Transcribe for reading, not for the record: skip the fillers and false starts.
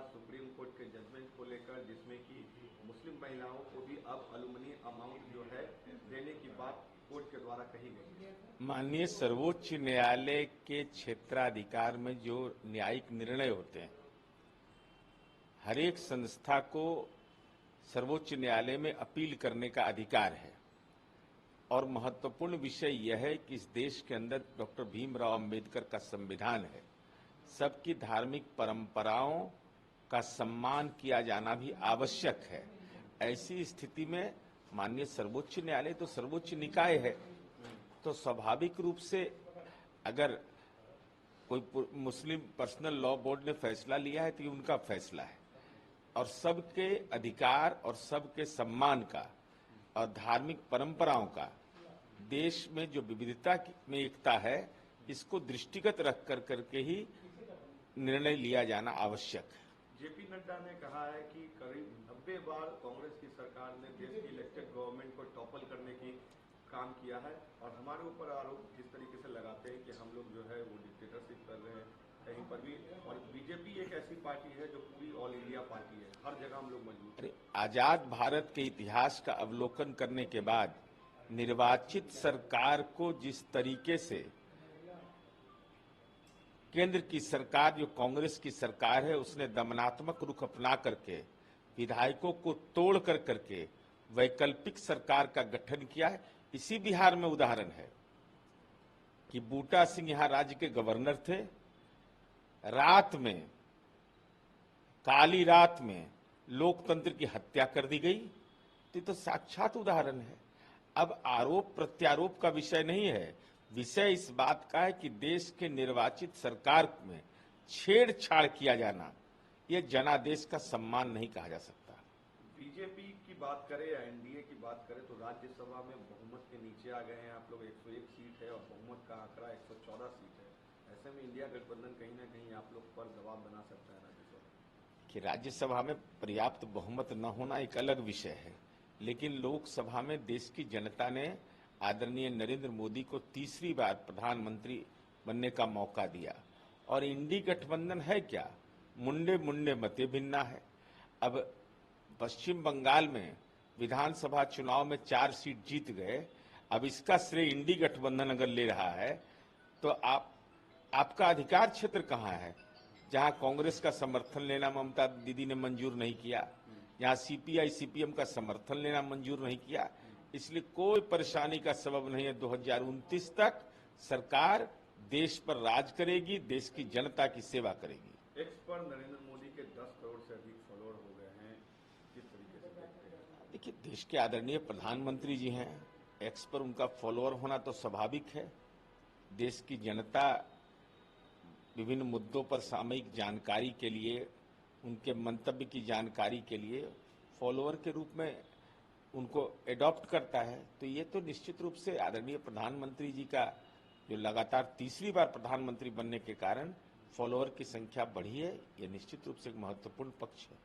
Supreme court के judgement को लेकर, जिसमें कि मुस्लिम महिलाओं को भी अब अलुमनी अमाउंट जो है देने की बात कोर्ट के द्वारा कही गई है। माननीय सर्वोच्च न्यायालय के क्षेत्राधिकार में जो न्यायिक निर्णय होते हैं, हर एक संस्था को सर्वोच्च न्यायालय में अपील करने का अधिकार है। और महत्वपूर्ण विषय यह है कि इस देश के अंदर डॉक्टर भीमराव अंबेडकर का संविधान है। सबकी धार्मिक परंपराओं का सम्मान किया जाना भी आवश्यक है। ऐसी स्थिति में माननीय सर्वोच्च न्यायालय तो सर्वोच्च निकाय है, तो स्वाभाविक रूप से अगर कोई मुस्लिम पर्सनल लॉ बोर्ड ने फैसला लिया है तो ये उनका फैसला है, और सबके अधिकार और सबके सम्मान का और धार्मिक परंपराओं का देश में जो विविधता में एकता है, इसको दृष्टिगत रख करके ही निर्णय लिया जाना आवश्यक है। जेपी नड्डा ने कहा है कि करीब 90 बार कांग्रेस की सरकार ने देश की इलेक्टेड गवर्नमेंट को टॉपल करने की काम किया है, और हमारे ऊपर आरोप जिस तरीके से लगाते हैं कि हम लोग जो है वो डिक्टेटरशिप कर रहे हैं कहीं पर भी। और बीजेपी एक ऐसी पार्टी है जो पूरी ऑल इंडिया पार्टी है, हर जगह हम लोग मौजूद हैं। आजाद भारत के इतिहास का अवलोकन करने के बाद निर्वाचित सरकार को जिस तरीके से केंद्र की सरकार, जो कांग्रेस की सरकार है, उसने दमनात्मक रुख अपना करके विधायकों को तोड़ करके वैकल्पिक सरकार का गठन किया है। इसी बिहार में उदाहरण है कि बूटा सिंह यहां राज्य के गवर्नर थे, रात में, काली रात में लोकतंत्र की हत्या कर दी गई। तो साक्षात उदाहरण है। अब आरोप प्रत्यारोप का विषय नहीं है, विषय इस बात का है कि देश के निर्वाचित सरकार में छेड़छाड़ किया जाना, यह जनादेश का सम्मान नहीं कहा जा सकता। बीजेपी की बात करें या एनडीए की बात करें तो राज्यसभा में बहुमत के नीचे आ गए हैं आप लोग। 101 सीट है और बहुमत का आंकड़ा 114 सीट है। ऐसे में इंडिया गठबंधन कहीं ना कहीं आप लोग पर दबाव बना सकता है राज्यसभा कि राज्यसभा में पर्याप्त बहुमत न होना एक अलग विषय है, लेकिन लोकसभा में देश की जनता ने आदरणीय नरेंद्र मोदी को तीसरी बार प्रधानमंत्री बनने का मौका दिया। और इंडी गठबंधन है क्या? मुंडे मुंडे मते भिन्ना है। अब पश्चिम बंगाल में विधानसभा चुनाव में 4 सीट जीत गए। अब इसका श्रेय इंडी गठबंधन अगर ले रहा है तो आपका अधिकार क्षेत्र कहां है? जहां कांग्रेस का समर्थन लेना ममता दीदी ने मंजूर नहीं किया, जहां सीपीआई सीपीएम का समर्थन लेना मंजूर नहीं किया, इसलिए कोई परेशानी का सबब नहीं है। 2029 तक सरकार देश पर राज करेगी, देश की जनता की सेवा करेगी। एक्स पर नरेंद्र मोदी के 10 करोड़ से अधिक फॉलोअर हो गए हैं, किस तरीके से देखते हैं? देखिए, देश के आदरणीय प्रधानमंत्री जी हैं, एक्स पर उनका फॉलोअर होना तो स्वाभाविक है। देश की जनता विभिन्न मुद्दों पर सामयिक जानकारी के लिए, उनके मंतव्य की जानकारी के लिए फॉलोअर के रूप में उनको एडॉप्ट करता है। तो ये तो निश्चित रूप से आदरणीय प्रधानमंत्री जी का जो लगातार तीसरी बार प्रधानमंत्री बनने के कारण फॉलोअर की संख्या बढ़ी है, ये निश्चित रूप से एक महत्वपूर्ण पक्ष है।